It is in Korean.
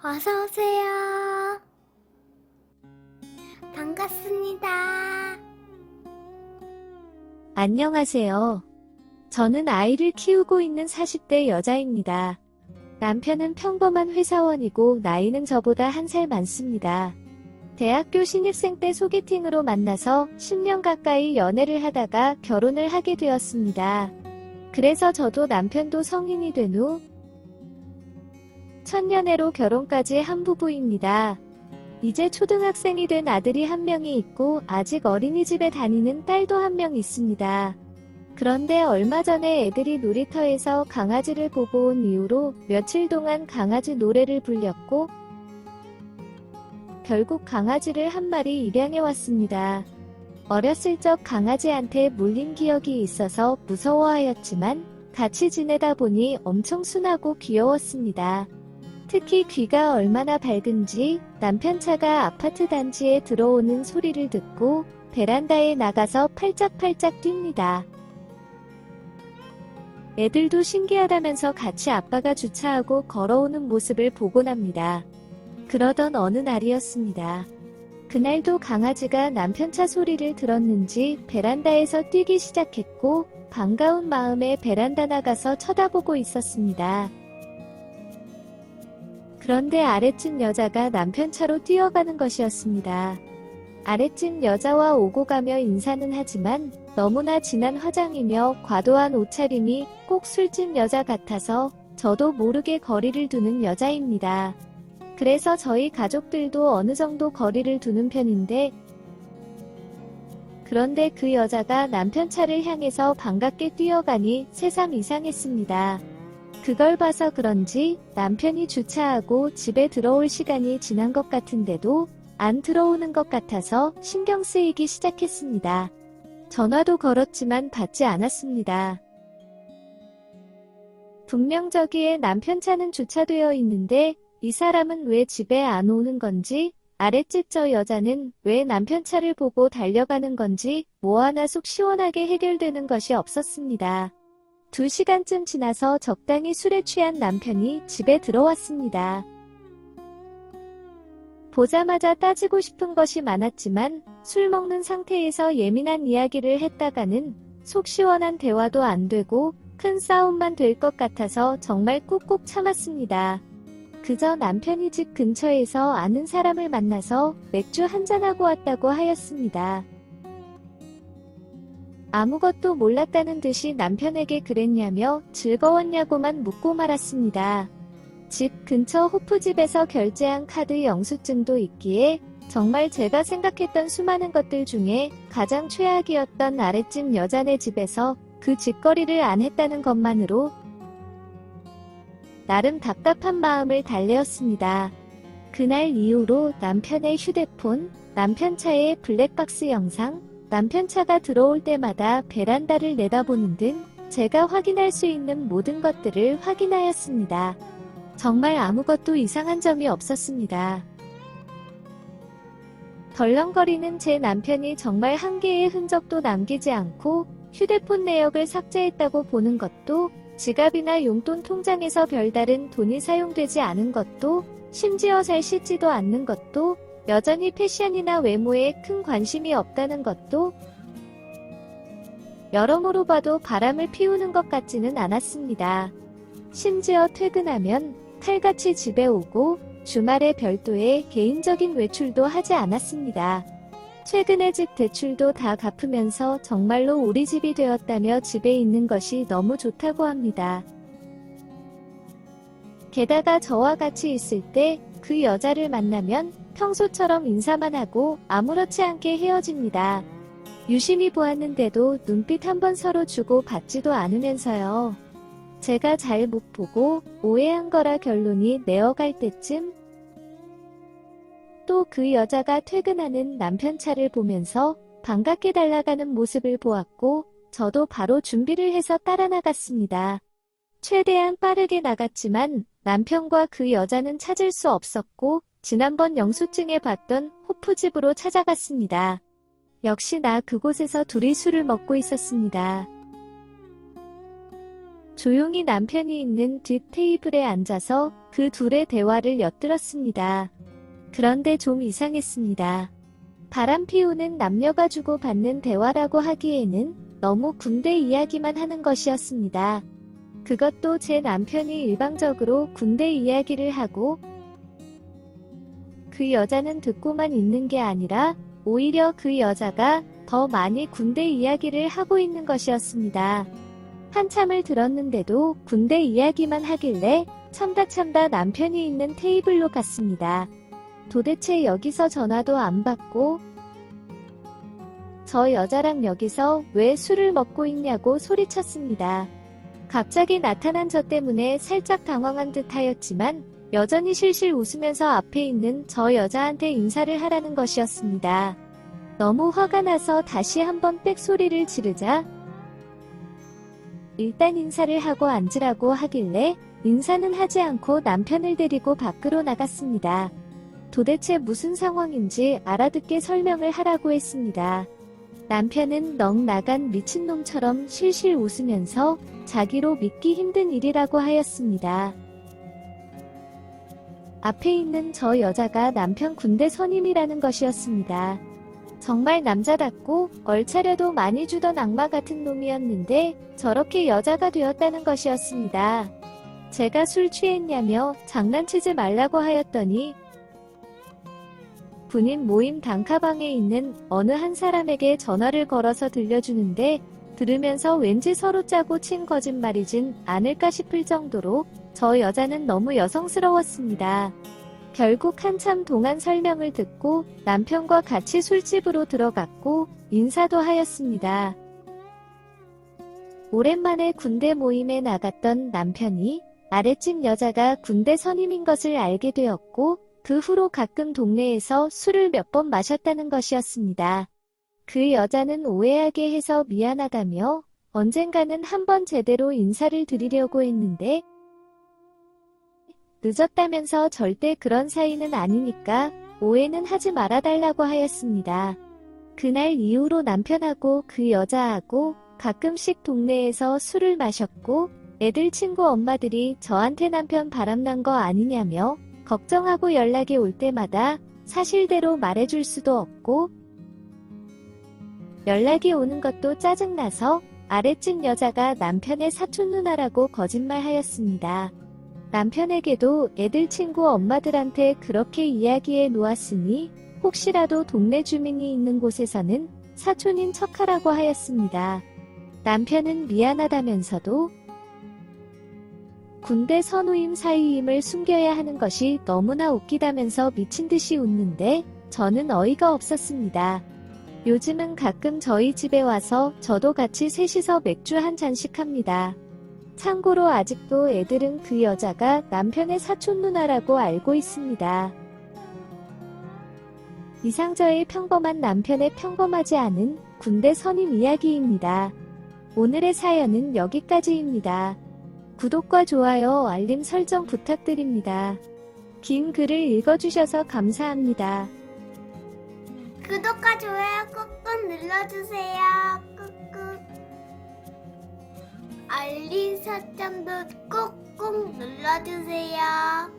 어서오세요. 반갑습니다. 안녕하세요. 저는 아이를 키우고 있는 40대 여자입니다. 남편은 평범한 회사원이고 나이는 저보다 1살 많습니다. 대학교 신입생 때 소개팅으로 만나서 10년 가까이 연애를 하다가 결혼을 하게 되었습니다. 그래서 저도 남편도 성인이 된 후 첫 연애로 결혼까지 한 부부입니다. 이제 초등학생이 된 아들이 한 명이 있고 아직 어린이집에 다니는 딸도 한 명 있습니다. 그런데 얼마 전에 애들이 놀이터에서 강아지를 보고 온 이후로 며칠 동안 강아지 노래를 불렸고 결국 강아지를 한 마리 입양해 왔습니다. 어렸을 적 강아지한테 물린 기억이 있어서 무서워하였지만 같이 지내다 보니 엄청 순하고 귀여웠습니다. 특히 귀가 얼마나 밝은지 남편 차가 아파트 단지에 들어오는 소리를 듣고 베란다에 나가서 팔짝팔짝 뜁니다. 애들도 신기하다면서 같이 아빠가 주차하고 걸어오는 모습을 보곤 합니다. 그러던 어느 날이었습니다. 그날도 강아지가 남편 차 소리를 들었는지 베란다에서 뛰기 시작했고 반가운 마음에 베란다 나가서 쳐다보고 있었습니다. 그런데 아랫집 여자가 남편 차로 뛰어가는 것이었습니다. 아랫집 여자와 오고 가며 인사는 하지만 너무나 진한 화장이며 과도한 옷차림이 꼭 술집 여자 같아서 저도 모르게 거리를 두는 여자입니다. 그래서 저희 가족들도 어느 정도 거리를 두는 편인데 그런데 그 여자가 남편 차를 향해서 반갑게 뛰어가니 새삼 이상했습니다. 그걸 봐서 그런지 남편이 주차하고 집에 들어올 시간이 지난 것 같은데도 안 들어오는 것 같아서 신경 쓰이기 시작했습니다. 전화도 걸었지만 받지 않았습니다. 분명 저기에 남편 차는 주차되어 있는데 이 사람은 왜 집에 안 오는 건지, 아랫집 저 여자는 왜 남편 차를 보고 달려가는 건지 뭐 하나 속 시원하게 해결되는 것이 없었습니다. 2시간쯤 지나서 적당히 술에 취한 남편이 집에 들어왔습니다. 보자마자 따지고 싶은 것이 많았지만 술 먹는 상태에서 예민한 이야기를 했다가는 속 시원한 대화도 안 되고 큰 싸움만 될 것 같아서 정말 꾹꾹 참았습니다. 그저 남편이 집 근처에서 아는 사람을 만나서 맥주 한잔하고 왔다고 하였습니다. 아무것도 몰랐다는 듯이 남편에게 그랬냐며 즐거웠냐고만 묻고 말았습니다. 집 근처 호프집에서 결제한 카드 영수증도 있기에 정말 제가 생각했던 수많은 것들 중에 가장 최악이었던 아랫집 여자네 집에서 그 짓거리를 안 했다는 것만으로 나름 답답한 마음을 달래었습니다. 그날 이후로 남편의 휴대폰, 남편 차의 블랙박스 영상, 남편 차가 들어올 때마다 베란다를 내다보는 등 제가 확인할 수 있는 모든 것들을 확인하였습니다. 정말 아무것도 이상한 점이 없었습니다. 덜렁거리는 제 남편이 정말 한 개의 흔적도 남기지 않고 휴대폰 내역을 삭제했다고 보는 것도, 지갑이나 용돈 통장에서 별다른 돈이 사용되지 않은 것도, 심지어 잘 씻지도 않는 것도, 여전히 패션이나 외모에 큰 관심이 없다는 것도, 여러모로 봐도 바람을 피우는 것 같지는 않았습니다. 심지어 퇴근하면 칼같이 집에 오고 주말에 별도의 개인적인 외출도 하지 않았습니다. 최근에 집 대출도 다 갚으면서 정말로 우리 집이 되었다며 집에 있는 것이 너무 좋다고 합니다. 게다가 저와 같이 있을 때 그 여자를 만나면 평소처럼 인사만 하고 아무렇지 않게 헤어집니다. 유심히 보았는데도 눈빛 한번 서로 주고 받지도 않으면서요. 제가 잘 못 보고 오해한 거라 결론이 내어갈 때쯤 또 그 여자가 퇴근하는 남편 차를 보면서 반갑게 달려가는 모습을 보았고 저도 바로 준비를 해서 따라 나갔습니다. 최대한 빠르게 나갔지만 남편과 그 여자는 찾을 수 없었고 지난번 영수증에 봤던 호프집으로 찾아갔습니다. 역시나 그곳에서 둘이 술을 먹고 있었습니다. 조용히 남편이 있는 뒷 테이블에 앉아서 그 둘의 대화를 엿들었습니다. 그런데 좀 이상했습니다. 바람 피우는 남녀가 주고받는 대화라고 하기에는 너무 군대 이야기만 하는 것이었습니다. 그것도 제 남편이 일방적으로 군대 이야기를 하고 그 여자는 듣고만 있는 게 아니라 오히려 그 여자가 더 많이 군대 이야기를 하고 있는 것이었습니다. 한참을 들었는데도 군대 이야기만 하길래 참다 남편이 있는 테이블로 갔습니다. 도대체 여기서 전화도 안 받고 저 여자랑 여기서 왜 술을 먹고 있냐고 소리쳤습니다. 갑자기 나타난 저 때문에 살짝 당황한 듯 하였지만 여전히 실실 웃으면서 앞에 있는 저 여자한테 인사를 하라는 것이었습니다. 너무 화가 나서 다시 한번 빽소리를 지르자 일단 인사를 하고 앉으라고 하길래 인사는 하지 않고 남편을 데리고 밖으로 나갔습니다. 도대체 무슨 상황인지 알아듣게 설명을 하라고 했습니다. 남편은 넋 나간 미친놈처럼 실실 웃으면서 자기로 믿기 힘든 일이라고 하였습니다. 앞에 있는 저 여자가 남편 군대 선임이라는 것이었습니다. 정말 남자답고 얼차려도 많이 주던 악마 같은 놈이었는데 저렇게 여자가 되었다는 것이었습니다. 제가 술 취했냐며 장난치지 말라고 하였더니 군인 모임 단카방에 있는 어느 한 사람에게 전화를 걸어서 들려주는데 들으면서 왠지 서로 짜고 친 거짓말이진 않을까 싶을 정도로 저 여자는 너무 여성스러웠습니다. 결국 한참 동안 설명을 듣고 남편과 같이 술집으로 들어갔고 인사도 하였습니다. 오랜만에 군대 모임에 나갔던 남편이 아랫집 여자가 군대 선임인 것을 알게 되었고 그 후로 가끔 동네에서 술을 몇 번 마셨다는 것이었습니다. 그 여자는 오해하게 해서 미안하다며 언젠가는 한번 제대로 인사를 드리려고 했는데 늦었다면서 절대 그런 사이는 아니니까 오해는 하지 말아달라고 하였습니다. 그날 이후로 남편하고 그 여자하고 가끔씩 동네에서 술을 마셨고 애들 친구 엄마들이 저한테 남편 바람난 거 아니냐며 걱정하고 연락이 올 때마다 사실대로 말해줄 수도 없고 연락이 오는 것도 짜증나서 아랫집 여자가 남편의 사촌 누나라고 거짓말하였습니다. 남편에게도 애들 친구 엄마들한테 그렇게 이야기해 놓았으니 혹시라도 동네 주민이 있는 곳에서는 사촌인 척하라고 하였습니다. 남편은 미안하다면서도 군대 선우임 사위임을 숨겨야 하는 것이 너무나 웃기다면서 미친듯이 웃는데 저는 어이가 없었습니다. 요즘은 가끔 저희 집에 와서 저도 같이 셋이서 맥주 한 잔씩 합니다. 참고로 아직도 애들은 그 여자가 남편의 사촌 누나라고 알고 있습니다. 이상 저의 평범한 남편의 평범하지 않은 군대 선임 이야기입니다. 오늘의 사연은 여기까지입니다. 구독과 좋아요, 알림 설정 부탁드립니다. 긴 글을 읽어주셔서 감사합니다. 구독과 좋아요 꾹꾹 눌러주세요. 꾹꾹. 알림 설정도 꾹꾹 눌러주세요.